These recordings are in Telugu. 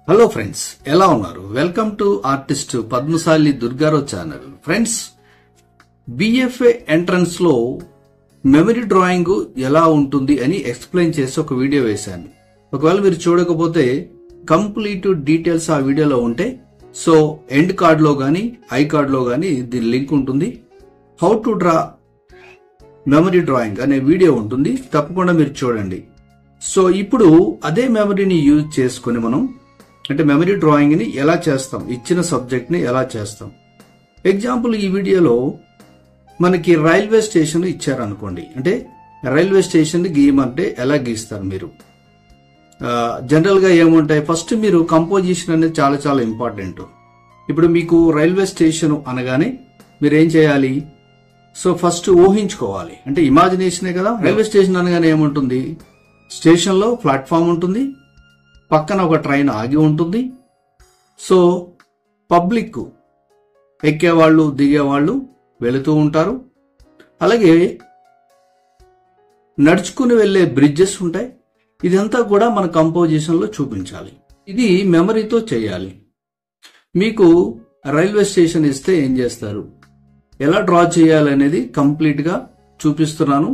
హలో ఫ్రెండ్స్, ఎలా ఉన్నారు? Welcome to artist Padmashali Durgarao channel. Friends, BFA entrance లో మెమరీ డ్రాయింగ్ ఎలా ఉంటుంది అని ఎక్స్ప్లెయిన్ చేసి ఒక వీడియో వేశాను. ఒకవేళ మీరు చూడకపోతే కంప్లీట్ డీటెయిల్స్ ఆ వీడియోలో ఉంటే సో ఎండ్ కార్డ్ లో గానీ ఐ కార్డ్ లో గానీ దీని లింక్ ఉంటుంది. How to draw memory drawing అనే వీడియో ఉంటుంది, తప్పకుండా మీరు చూడండి. సో ఇప్పుడు అదే మెమరీని యూజ్ చేసుకుని మనం అంటే మెమరీ డ్రాయింగ్ ని ఎలా చేస్తాం, ఇచ్చిన సబ్జెక్ట్ ని ఎలా చేస్తాం. ఎగ్జాంపుల్, ఈ వీడియోలో మనకి రైల్వే స్టేషన్ ఇచ్చారనుకోండి. అంటే రైల్వే స్టేషన్ ని గీయమంటే ఎలా గీస్తారు మీరు? జనరల్ గా ఏముంటాయి, ఫస్ట్ మీరు కంపోజిషన్ అనేది చాలా చాలా ఇంపార్టెంట్. ఇప్పుడు మీకు రైల్వే స్టేషన్ అనగానే మీరు ఏం చేయాలి? సో ఫస్ట్ ఊహించుకోవాలి, అంటే ఇమాజినేషనే కదా. రైల్వే స్టేషన్ అనగానే ఏముంటుంది? స్టేషన్ లో ప్లాట్ఫామ్ ఉంటుంది, పక్కన ఒక ట్రైన్ ఆగి ఉంటుంది. సో పబ్లిక్ ఎక్కేవాళ్ళు దిగేవాళ్ళు వెళుతూ ఉంటారు. అలాగే నడుచుకుని వెళ్లే బ్రిడ్జెస్ ఉంటాయి. ఇదంతా కూడా మన కంపోజిషన్ లో చూపించాలి. ఇది మెమరీతో చేయాలి. మీకు రైల్వే స్టేషన్ ఇస్తే ఏం చేస్తారు, ఎలా డ్రా చేయాలనేది కంప్లీట్ గా చూపిస్తున్నాను.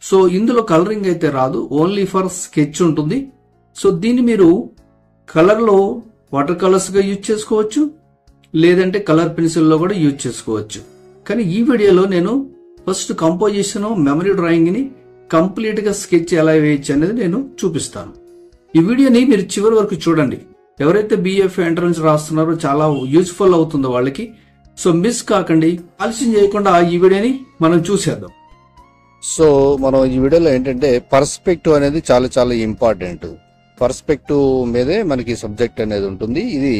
సో ఇందులో కలరింగ్ అయితే రాదు, ఓన్లీ ఫర్ స్కెచ్ ఉంటుంది. సో దీన్ని మీరు కలర్ లో వాటర్ కలర్స్ గా యూజ్ చేసుకోవచ్చు, లేదంటే కలర్ పెన్సిల్ లో కూడా యూజ్ చేసుకోవచ్చు. కానీ ఈ వీడియోలో నేను ఫస్ట్ కంపోజిషన్ మెమరీ డ్రాయింగ్ ని కంప్లీట్ గా స్కెచ్ ఎలా వేయచ్చు అనేది నేను చూపిస్తాను. ఈ వీడియోని మీరు చివరి వరకు చూడండి. ఎవరైతే బిఎఫ్ఏ ఎంట్రన్స్ రాస్తున్నారో చాలా యూజ్ఫుల్ అవుతుందో వాళ్ళకి. సో మిస్ కాకండి. ఆలస్యం చేయకుండా ఈ వీడియోని మనం చూసేద్దాం. సో మనం ఈ వీడియోలో ఏంటంటే పర్స్పెక్టివ్ అనేది చాలా చాలా ఇంపార్టెంట్. పర్స్పెక్టివ్ మీదే మనకి సబ్జెక్ట్ అనేది ఉంటుంది. ఇది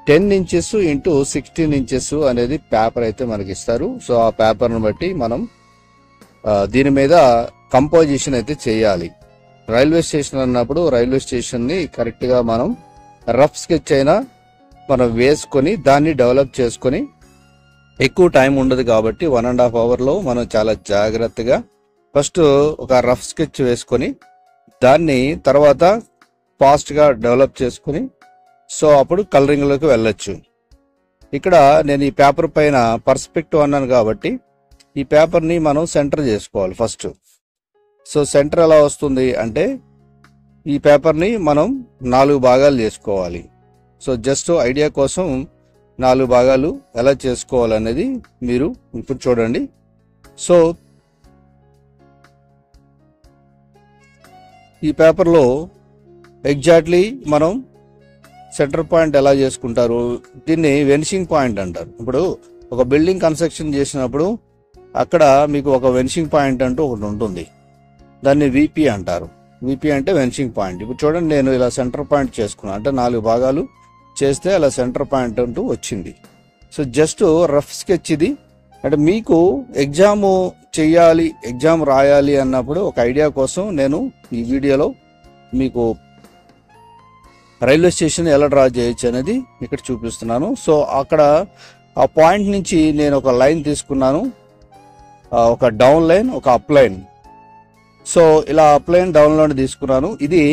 10 ఇంచెస్ ఇంటూ 16 ఇంచెస్ అనేది పేపర్ అయితే మనకి ఇస్తారు. సో ఆ పేపర్ను బట్టి మనం దీని మీద కంపోజిషన్ అయితే చేయాలి. రైల్వే స్టేషన్ అన్నప్పుడు రైల్వే స్టేషన్ ని కరెక్ట్ గా మనం రఫ్ స్కెచ్ అయినా మనం వేసుకొని దాన్ని డెవలప్ చేసుకొని, ఎక్కువ టైం ఉండదు కాబట్టి 1.5 hours లో మనం చాలా జాగ్రత్తగా ఫస్ట్ ఒక రఫ్ స్కెచ్ వేసుకొని దాన్ని తర్వాత ఫాస్ట్ గా డెవలప్ చేసుకుని సో అప్పుడు కలరింగ్ లోకి వెళ్ళొచ్చు. ఇక్కడ నేను ఈ పేపర్ పైన పర్స్పెక్టివ్ అన్నాను కాబట్టి ఈ పేపర్ ని మనం సెంటర్ చేసుకోవాలి ఫస్ట్. సో సెంటర్ ఎలా వస్తుంది అంటే ఈ పేపర్ ని మనం 4 భాగాలు చేసుకోవాలి. సో జస్ట్ ఐడియా కోసం 4 భాగాలు ఎలా చేసుకోవాలనేది మీరు ఇప్పుడు చూడండి. సో ఈ పేపర్లో ఎగ్జాక్ట్లీ మనం సెంటర్ పాయింట్ ఎలా చేసుకుంటారు, దీన్ని వెనిషింగ్ పాయింట్ అంటారు. ఇప్పుడు ఒక బిల్డింగ్ కన్స్ట్రక్షన్ చేసినప్పుడు అక్కడ మీకు ఒక వెనిషింగ్ పాయింట్ అంటూ ఒకటి ఉంటుంది, దాన్ని విపి అంటారు. విపి అంటే వెనిషింగ్ పాయింట్. ఇప్పుడు చూడండి, నేను ఇలా సెంటర్ పాయింట్ చేసుకున్నాను, అంటే 4 భాగాలు చేస్తే అలా సెంటర్ పాయింట్ అంటూ వచ్చింది. సో జస్ట్ రఫ్ స్కెచ్ ఇది. అంటే మీకు ఎగ్జామ్ చెయ్యాలి, ఎగ్జామ్ రాయాలి అన్నప్పుడు ఒక ఐడియా కోసం నేను ఈ వీడియోలో మీకు రైల్వే స్టేషన్ ఎలా డ్రా చేయొచ్చు అనేది ఇక్కడ చూపిస్తున్నాను. సో అక్కడ ఆ పాయింట్ నుంచి నేను ఒక లైన్ తీసుకున్నాను, ఒక డౌన్ లైన్, ఒక అప్ లైన్. సో ఇలా అప్ లైన్ డౌన్ లైన్ తీసుకున్నాను. ఇది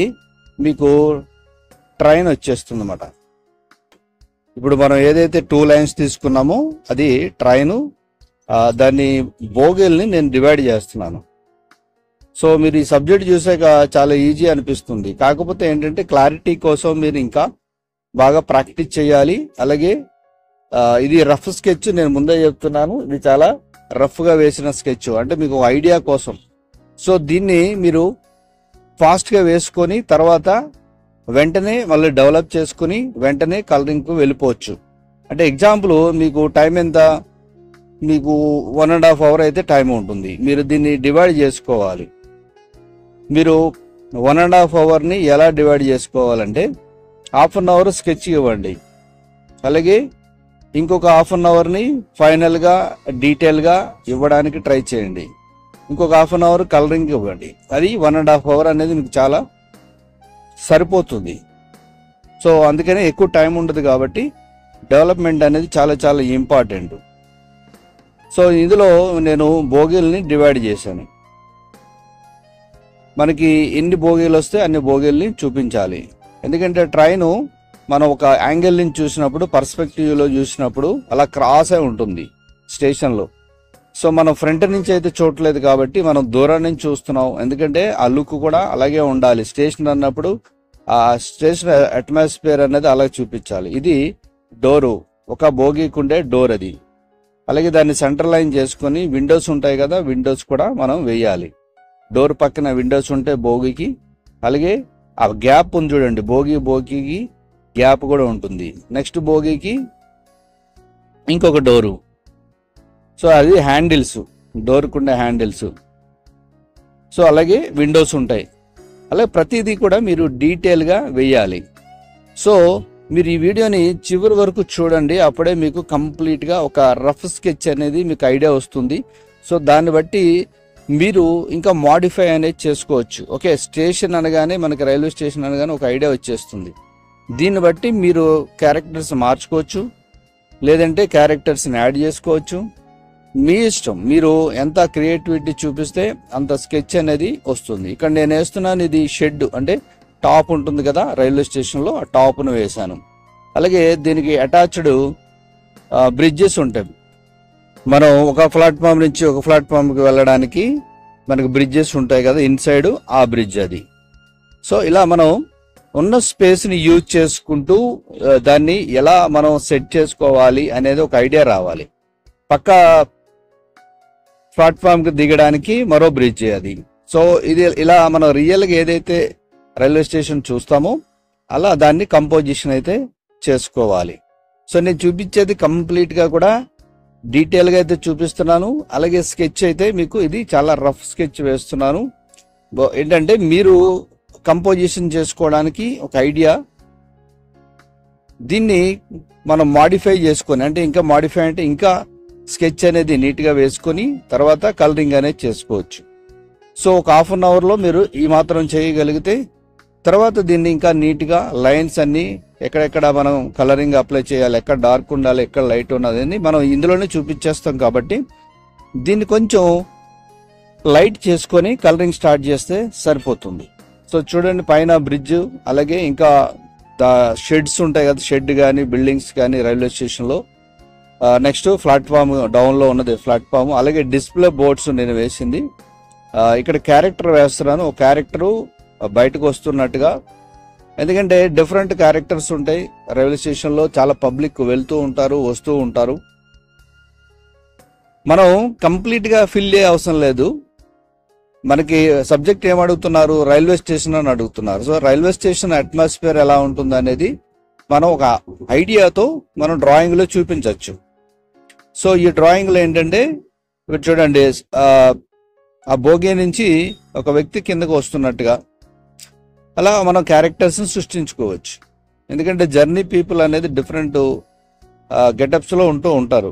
మీకు ట్రైన్ వచ్చేస్తుంది అన్నమాట. ఇప్పుడు మనం ఏదైతే 2 లైన్స్ తీసుకున్నామో అది ట్రైన్. దాన్ని బోగీల్ని నేను డివైడ్ చేస్తున్నాను. సో మీరు ఈ సబ్జెక్ట్ చూసాక చాలా ఈజీ అనిపిస్తుంది. కాకపోతే ఏంటంటే క్లారిటీ కోసం మీరు ఇంకా బాగా ప్రాక్టీస్ చేయాలి. అలాగే ఇది రఫ్ స్కెచ్, నేను ముందే చెప్తున్నాను, ఇది చాలా రఫ్ గా వేసిన స్కెచ్, అంటే మీకు ఐడియా కోసం. సో దీన్ని మీరు ఫాస్ట్ గా వేసుకొని తర్వాత వెంటనే మళ్ళీ డెవలప్ చేసుకుని వెంటనే కలరింగ్ కు వెళ్ళిపోవచ్చు. అంటే ఎగ్జాంపుల్, మీకు టైం ఎంత, మీకు 1.5 hours అయితే టైం ఉంటుంది. మీరు దీన్ని డివైడ్ చేసుకోవాలి. మీరు 1.5 hours ని ఎలా డివైడ్ చేసుకోవాలంటే 1/2 hour స్కెచ్ ఇవ్వండి, అలాగే ఇంకొక 1/2 hour ని ఫైనల్ గా డీటెయిల్ గా ఇవ్వడానికి ట్రై చేయండి. ఇంకొక 1/2 hour కలరింగ్ ఇవ్వండి. అది 1.5 hours అనేది మీకు చాలా సరిపోతుంది. సో అందుకనే ఎక్కువ టైం ఉండదు కాబట్టి డెవలప్మెంట్ అనేది చాలా చాలా ఇంపార్టెంట్. సో ఇందులో నేను బోగీల్ని డివైడ్ చేశాను. మనకి ఎన్ని బోగీలు వస్తే అన్ని బోగీల్ని చూపించాలి. ఎందుకంటే ట్రైను మనం ఒక యాంగిల్ నుంచి చూసినప్పుడు పర్స్పెక్టివ్లో చూసినప్పుడు అలా క్రాస్ అయి ఉంటుంది స్టేషన్లో. సో మనం ఫ్రంట్ నుంచి అయితే చూడలేదు కాబట్టి మనం దూరం నుంచి చూస్తున్నాం, ఎందుకంటే ఆ లుక్ కూడా అలాగే ఉండాలి. స్టేషన్ అన్నప్పుడు ఆ స్టేషన్ అట్మాస్ఫియర్ అనేది అలాగే చూపించాలి. ఇది డోరు, ఒక బోగీకి ఉండే డోర్ అది. అలాగే దాన్ని సెంటర్ లైన్ చేసుకొని విండోస్ ఉంటాయి కదా, విండోస్ కూడా మనం వేయాలి. డోర్ పక్కన విండోస్ ఉంటే బోగికి, అలాగే ఆ గ్యాప్ ఉంది చూడండి, బోగికి గ్యాప్ కూడా ఉంటుంది. నెక్స్ట్ బోగికి ఇంకొక డోరు. సో అది హ్యాండిల్స్, డోర్కు ఉండే హ్యాండిల్స్. సో అలాగే విండోస్ ఉంటాయి. అలాగే ప్రతిదీ కూడా మీరు డీటెయిల్గా వేయాలి. సో మీరు ఈ వీడియోని చివరి వరకు చూడండి, అప్పుడే మీకు కంప్లీట్గా ఒక రఫ్ స్కెచ్ అనేది మీకు ఐడియా వస్తుంది. సో దాన్ని బట్టి మీరు ఇంకా మాడిఫై అనేది చేసుకోవచ్చు. ఓకే, స్టేషన్ అనగానే మనకి రైల్వే స్టేషన్ అనగానే ఒక ఐడియా వచ్చేస్తుంది. దీన్ని బట్టి మీరు క్యారెక్టర్స్ మార్చుకోవచ్చు, లేదంటే క్యారెక్టర్స్ని యాడ్ చేసుకోవచ్చు. మీ ఇష్టం, మీరు ఎంత క్రియేటివిటీ చూపిస్తే అంత స్కెచ్ అనేది వస్తుంది. ఇక్కడ నేను వేస్తున్నాను, ఇది షెడ్ అంటే టాప్ ఉంటుంది కదా రైల్వే స్టేషన్లో, ఆ టాప్ను వేశాను. అలాగే దీనికి అటాచ్డ్ బ్రిడ్జెస్ ఉంటాయి. మనం ఒక ప్లాట్ఫామ్ నుంచి ఒక ప్లాట్ఫామ్కి వెళ్ళడానికి మనకు బ్రిడ్జెస్ ఉంటాయి కదా, ఇన్సైడ్ ఆ బ్రిడ్జ్ అది. సో ఇలా మనం ఉన్న స్పేస్ని యూజ్ చేసుకుంటూ దాన్ని ఎలా మనం సెట్ చేసుకోవాలి అనేది ఒక ఐడియా రావాలి. పక్క ప్లాట్ఫామ్కి దిగడానికి మరో బ్రిడ్జ్ అది. సో ఇది ఇలా మనం రియల్గా ఏదైతే రైల్వే స్టేషన్ చూస్తామో అలా దాన్ని కంపోజిషన్ అయితే చేసుకోవాలి. సో నేను చూపించేది కంప్లీట్గా కూడా డీటెయిల్గా అయితే చూపిస్తున్నాను. అలాగే స్కెచ్ అయితే మీకు ఇది చాలా రఫ్ స్కెచ్ వేస్తున్నాను. ఏంటంటే మీరు కంపోజిషన్ చేసుకోవడానికి ఒక ఐడియా, దీన్ని మనం మాడిఫై చేసుకొని, అంటే ఇంకా మాడిఫై అంటే ఇంకా స్కెచ్ అనేది నీట్గా వేసుకొని తర్వాత కలరింగ్ అనేది చేసుకోవచ్చు. సో ఒక హాఫ్ అన్ అవర్లో మీరు ఈ మాత్రం చేయగలిగితే తర్వాత దీన్ని ఇంకా నీట్గా లైన్స్ అన్ని ఎక్కడెక్కడ మనం కలరింగ్ అప్లై చేయాలి, ఎక్కడ డార్క్ ఉండాలి, ఎక్కడ లైట్ ఉన్నది అని మనం ఇందులోనే చూపించేస్తాం. కాబట్టి దీన్ని కొంచెం లైట్ చేసుకొని కలరింగ్ స్టార్ట్ చేస్తే సరిపోతుంది. సో చూడండి, పైన బ్రిడ్జ్, అలాగే ఇంకా షెడ్స్ ఉంటాయి కదా, షెడ్ కానీ బిల్డింగ్స్ కానీ రైల్వే స్టేషన్లో. నెక్స్ట్ ప్లాట్ఫామ్, డౌన్లో ఉన్నది ప్లాట్ఫామ్. అలాగే డిస్ప్లే బోర్డ్స్ నేను వేసింది. ఇక్కడ క్యారెక్టర్ వేస్తున్నాను, ఒక క్యారెక్టరు బయటకు వస్తున్నట్టుగా, ఎందుకంటే డిఫరెంట్ క్యారెక్టర్స్ ఉంటాయి రైల్వే స్టేషన్లో. చాలా పబ్లిక్ వెళ్తూ ఉంటారు, వస్తూ ఉంటారు. మనం కంప్లీట్గా ఫిల్ అయ్యే అవసరం లేదు. మనకి సబ్జెక్ట్ ఏమడుగుతున్నారు, రైల్వే స్టేషన్ అని అడుగుతున్నారు. సో రైల్వే స్టేషన్ అట్మాస్ఫియర్ ఎలా ఉంటుంది అనేది మనం ఒక ఐడియాతో మనం డ్రాయింగ్లో చూపించవచ్చు. సో ఈ డ్రాయింగ్లో ఏంటంటే ఇక్కడ చూడండి, ఆ బోగి నుంచి ఒక వ్యక్తి కిందకు వస్తున్నట్టుగా అలా మనం క్యారెక్టర్స్ని సృష్టించుకోవచ్చు. ఎందుకంటే జర్నీ పీపుల్ అనేది డిఫరెంట్ గెటప్స్లో ఉంటూ ఉంటారు.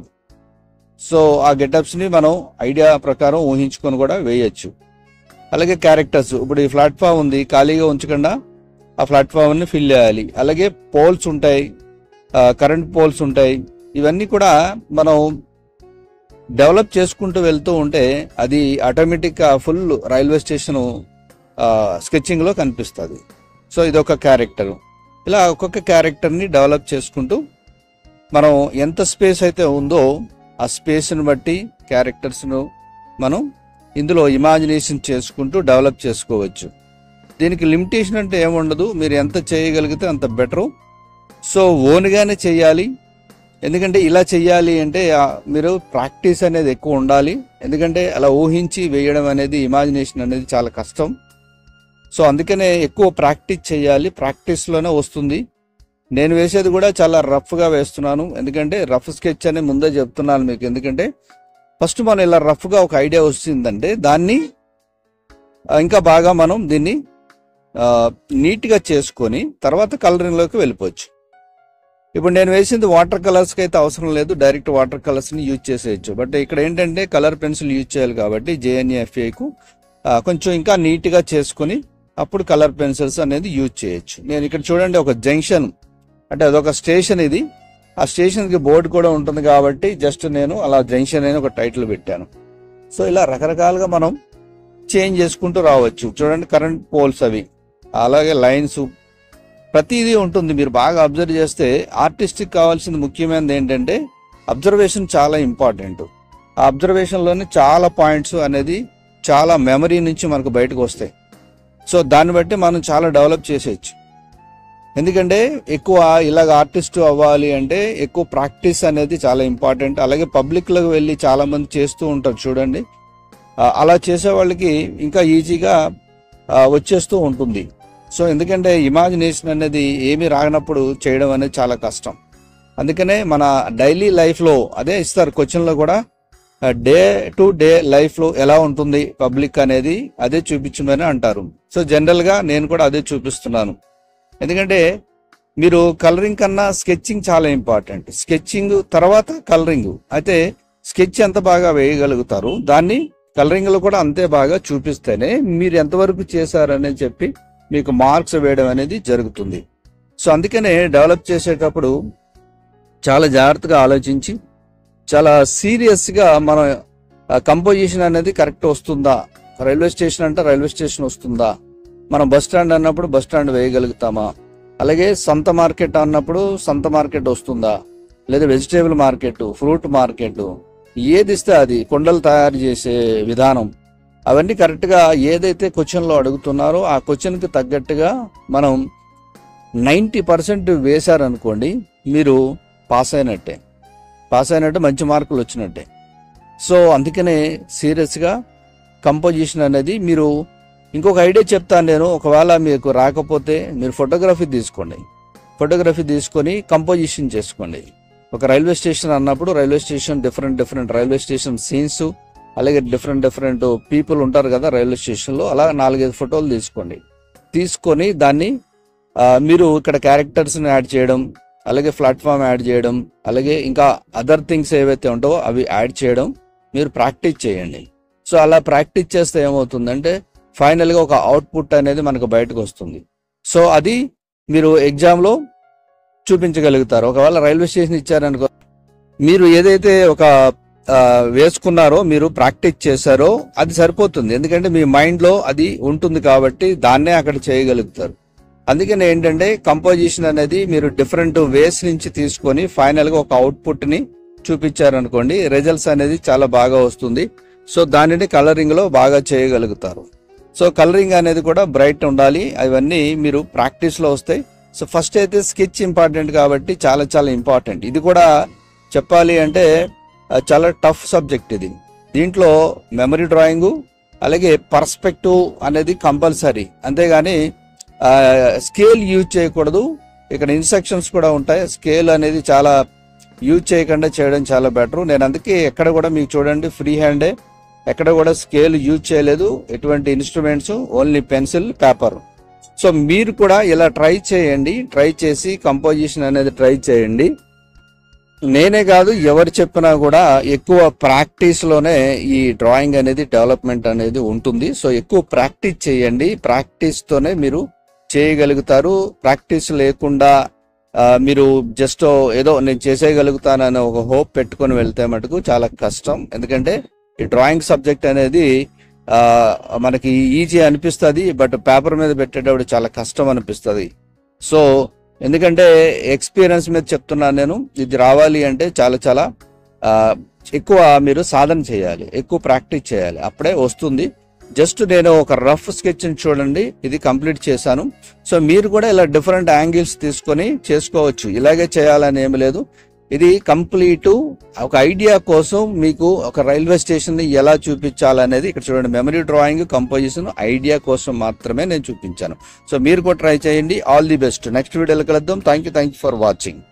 సో ఆ గెటప్స్ని మనం ఐడియా ప్రకారం ఊహించుకొని కూడా వేయచ్చు. అలాగే క్యారెక్టర్స్, ఇప్పుడు ఈ ప్లాట్ఫామ్ ఉంది, ఖాళీగా ఉంచకుండా ఆ ప్లాట్ఫామ్ని ఫిల్ చేయాలి. అలాగే పోల్స్ ఉంటాయి, కరెంట్ పోల్స్ ఉంటాయి. ఇవన్నీ కూడా మనం డెవలప్ చేసుకుంటూ వెళ్తూ ఉంటే అది ఆటోమేటిక్గా ఫుల్ రైల్వే స్టేషన్ స్కెచింగ్లో కనిపిస్తుంది. సో ఇదొక క్యారెక్టర్. ఇలా ఒక్కొక్క క్యారెక్టర్ని డెవలప్ చేసుకుంటూ మనం ఎంత స్పేస్ అయితే ఉందో ఆ స్పేస్ని బట్టి క్యారెక్టర్స్ను మనం ఇందులో ఇమాజినేషన్ చేసుకుంటూ డెవలప్ చేసుకోవచ్చు. దీనికి లిమిటేషన్ అంటే ఏముండదు, మీరు ఎంత చేయగలిగితే అంత బెటరు. సో ఓన్గానే చేయాలి. ఎందుకంటే ఇలా చెయ్యాలి అంటే మీరు ప్రాక్టీస్ అనేది ఎక్కువ ఉండాలి. ఎందుకంటే అలా ఊహించి వేయడం అనేది, ఇమాజినేషన్ అనేది చాలా కష్టం. సో అందుకనే ఎక్కువ ప్రాక్టీస్ చేయాలి, ప్రాక్టీస్లోనే వస్తుంది. నేను వేసేది కూడా చాలా రఫ్గా వేస్తున్నాను, ఎందుకంటే రఫ్ స్కెచ్ అని ముందే చెప్తున్నాను మీకు. ఎందుకంటే ఫస్ట్ మనం ఇలా రఫ్గా ఒక ఐడియా వచ్చిందంటే దాన్ని ఇంకా బాగా మనం దీన్ని నీట్గా చేసుకొని తర్వాత కలరింగ్లోకి వెళ్ళిపోవచ్చు. ఇప్పుడు నేను వేసింది వాటర్ కలర్స్కి అయితే అవసరం లేదు, డైరెక్ట్ వాటర్ కలర్స్ని యూజ్ చేసేయచ్చు. బట్ ఇక్కడ ఏంటంటే కలర్ పెన్సిల్ యూజ్ చేయాలి కాబట్టి JNFAకు కొంచెం ఇంకా నీట్గా చేసుకొని అప్పుడు కలర్ పెన్సిల్స్ అనేది యూజ్ చేయొచ్చు. నేను ఇక్కడ చూడండి, ఒక జంక్షన్ అంటే అదొక స్టేషన్, ఇది ఆ స్టేషన్కి బోర్డు కూడా ఉంటుంది కాబట్టి జస్ట్ నేను అలా జంక్షన్ అని ఒక టైటిల్ పెట్టాను. సో ఇలా రకరకాలుగా మనం చేంజ్ చేసుకుంటూ రావచ్చు. చూడండి, కరెంట్ పోల్స్ అవి, అలాగే లైన్స్, ప్రతిదీ ఉంటుంది. మీరు బాగా అబ్జర్వ్ చేస్తే ఆర్టిస్ట్కి కావాల్సింది ముఖ్యమైనది ఏంటంటే అబ్జర్వేషన్ చాలా ఇంపార్టెంట్. ఆ అబ్జర్వేషన్లోనే చాలా పాయింట్స్ అనేది చాలా మెమరీ నుంచి మనకు బయటకు వస్తాయి. సో దాన్ని బట్టి మనం చాలా డెవలప్ చేసేయచ్చు. ఎందుకంటే ఎక్కువ ఇలాగ ఆర్టిస్ట్ అవ్వాలి అంటే ఎక్కువ ప్రాక్టీస్ అనేది చాలా ఇంపార్టెంట్. అలాగే పబ్లిక్లోకి వెళ్ళి చాలా మంది చేస్తూ ఉంటారు చూడండి, అలా చేసే వాళ్ళకి ఇంకా ఈజీగా వచ్చేస్తూ ఉంటుంది. సో ఎందుకంటే ఇమాజినేషన్ అనేది ఏమీ రానప్పుడు చేయడం అనేది చాలా కష్టం. అందుకనే మన డైలీ లైఫ్లో అదే ఇస్తారు క్వశ్చన్లో కూడా, డే టు డే లైఫ్లో ఎలా ఉంటుంది పబ్లిక్ అనేది అదే చూపించమని అంటారు. సో జనరల్గా నేను కూడా అదే చూపిస్తున్నాను. ఎందుకంటే మీరు కలరింగ్ కన్నా స్కెచ్చింగ్ చాలా ఇంపార్టెంట్. స్కెచ్చింగ్ తర్వాత కలరింగ్. అయితే స్కెచ్ ఎంత బాగా వేయగలుగుతారు, దాన్ని కలరింగ్లో కూడా అంతే బాగా చూపిస్తేనే మీరు ఎంతవరకు చేశారని చెప్పి మీకు మార్క్స్ వేయడం అనేది జరుగుతుంది. సో అందుకనే డెవలప్ చేసేటప్పుడు చాలా జాగ్రత్తగా ఆలోచించి చాలా సీరియస్గా మనం కంపోజిషన్ అనేది కరెక్ట్ వస్తుందా, రైల్వే స్టేషన్ అంటే రైల్వే స్టేషన్ వస్తుందా, మనం బస్ స్టాండ్ అన్నప్పుడు బస్ స్టాండ్ వేయగలుగుతామా, అలాగే సంత మార్కెట్ అన్నప్పుడు సంత మార్కెట్ వస్తుందా, లేదా వెజిటేబుల్ మార్కెట్, ఫ్రూట్ మార్కెట్, ఏది ఇస్తే అది, కొండలు తయారు చేసే విధానం, అవన్నీ కరెక్ట్గా ఏదైతే క్వశ్చన్లో అడుగుతున్నారో ఆ క్వశ్చన్కి తగ్గట్టుగా మనం 90% వేశారనుకోండి, మీరు పాస్ అయినట్టే మంచి మార్కులు వచ్చినట్టే. సో అందుకనే సీరియస్గా కంపోజిషన్ అనేది మీరు ఇంకొక ఐడియా చెప్తాను నేను. ఒకవేళ మీకు రాకపోతే మీరు ఫోటోగ్రఫీ తీసుకొని కంపోజిషన్ చేసుకోండి. ఒక రైల్వే స్టేషన్ అన్నప్పుడు railway station different railway station scenes, అలాగే డిఫరెంట్ పీపుల్ ఉంటారు కదా రైల్వే స్టేషన్లో, అలా 4-5 ఫోటోలు తీసుకొని దాన్ని మీరు ఇక్కడ క్యారెక్టర్స్ని యాడ్ చేయడం, అలాగే ప్లాట్ఫామ్ యాడ్ చేయడం, అలాగే ఇంకా అదర్ థింగ్స్ ఏవైతే ఉంటావో అవి యాడ్ చేయడం మీరు ప్రాక్టీస్ చేయండి. సో అలా ప్రాక్టీస్ చేస్తే ఏమవుతుందంటే ఫైనల్గా ఒక అవుట్పుట్ అనేది మనకు బయటకు వస్తుంది. సో అది మీరు ఎగ్జామ్లో చూపించగలుగుతారు. ఒకవేళ రైల్వే స్టేషన్ ఇచ్చారనుకో, మీరు ఏదైతే ఒక వేసుకున్నారో, మీరు ప్రాక్టీస్ చేశారో అది సరిపోతుంది. ఎందుకంటే మీ మైండ్లో అది ఉంటుంది కాబట్టి దాన్నే అక్కడ చేయగలుగుతారు. అందుకని ఏంటంటే కంపోజిషన్ అనేది మీరు డిఫరెంట్ వేస్ నుంచి తీసుకొని ఫైనల్గా ఒక అవుట్పుట్ని చూపించారనుకోండి, రిజల్ట్స్ అనేది చాలా బాగా వస్తుంది. సో దానిని కలరింగ్లో బాగా చేయగలుగుతారు. సో కలరింగ్ అనేది కూడా బ్రైట్ ఉండాలి. అవన్నీ మీరు ప్రాక్టీస్లో వస్తాయి. సో ఫస్ట్ అయితే స్కెచ్ ఇంపార్టెంట్ కాబట్టి చాలా ఇంపార్టెంట్. ఇది కూడా చెప్పాలి అంటే చాలా టఫ్ సబ్జెక్ట్ ఇది. దీంట్లో మెమరీ డ్రాయింగు అలాగే పర్స్పెక్టివ్ అనేది కంపల్సరీ. అంతేగాని స్కేల్ యూజ్ చేయకూడదు. ఇక్కడ ఇన్స్ట్రక్షన్స్ కూడా ఉంటాయి. స్కేల్ అనేది చాలా యూజ్ చేయకుండా చేయడం చాలా బెటర్. నేను అందుకే ఎక్కడ కూడా మీకు చూడండి ఫ్రీ హ్యాండే, ఎక్కడ కూడా స్కేల్ యూజ్ చేయలేదు, ఎటువంటి instruments, only pencil, paper. So మీరు కూడా ఇలా ట్రై చేయండి. ట్రై చేసి కంపోజిషన్ అనేది ట్రై చేయండి. నేనే కాదు, ఎవరు చెప్పినా కూడా ఎక్కువ ప్రాక్టీస్లోనే ఈ డ్రాయింగ్ అనేది డెవలప్మెంట్ అనేది ఉంటుంది. సో ఎక్కువ ప్రాక్టీస్ చేయండి. ప్రాక్టీస్తోనే మీరు చేయగలుగుతారు. ప్రాక్టీస్ లేకుండా మీరు జస్ట్ ఏదో నేను చేసేయగలుగుతానని ఒక హోప్ పెట్టుకొని వెళ్తే మటుకు చాలా కష్టం. ఎందుకంటే ఈ డ్రాయింగ్ సబ్జెక్ట్ అనేది మనకి ఈజీ అనిపిస్తుంది, బట్ పేపర్ మీద పెట్టేటప్పుడు చాలా కష్టం అనిపిస్తుంది. సో ఎందుకంటే ఎక్స్పీరియన్స్ మీద చెప్తున్నాను నేను. ఇది రావాలి అంటే చాలా ఎక్కువ మీరు సాధన చేయాలి, ఎక్కువ ప్రాక్టీస్ చేయాలి, అప్పుడే వస్తుంది. జస్ట్ నేను ఒక రఫ్ స్కెచ్ చూడండి, ఇది కంప్లీట్ చేశాను. సో మీరు కూడా ఇలా డిఫరెంట్ యాంగిల్స్ తీసుకొని చేసుకోవచ్చు. ఇలాగే చేయాలని ఏమి లేదు. ఇది కంప్లీట్ ఒక ఐడియా కోసం మీకు ఒక రైల్వే స్టేషన్ ని ఎలా చూపించాలనేది ఇక్కడ చూడండి. మెమరీ డ్రాయింగ్, కంపోజిషన్ ఐడియా కోసం మాత్రమే నేను చూపించాను. సో మీరు కూడా ట్రై చేయండి. All the best. నెక్స్ట్ వీడియోలో కలుద్దాం. Thank you for watching.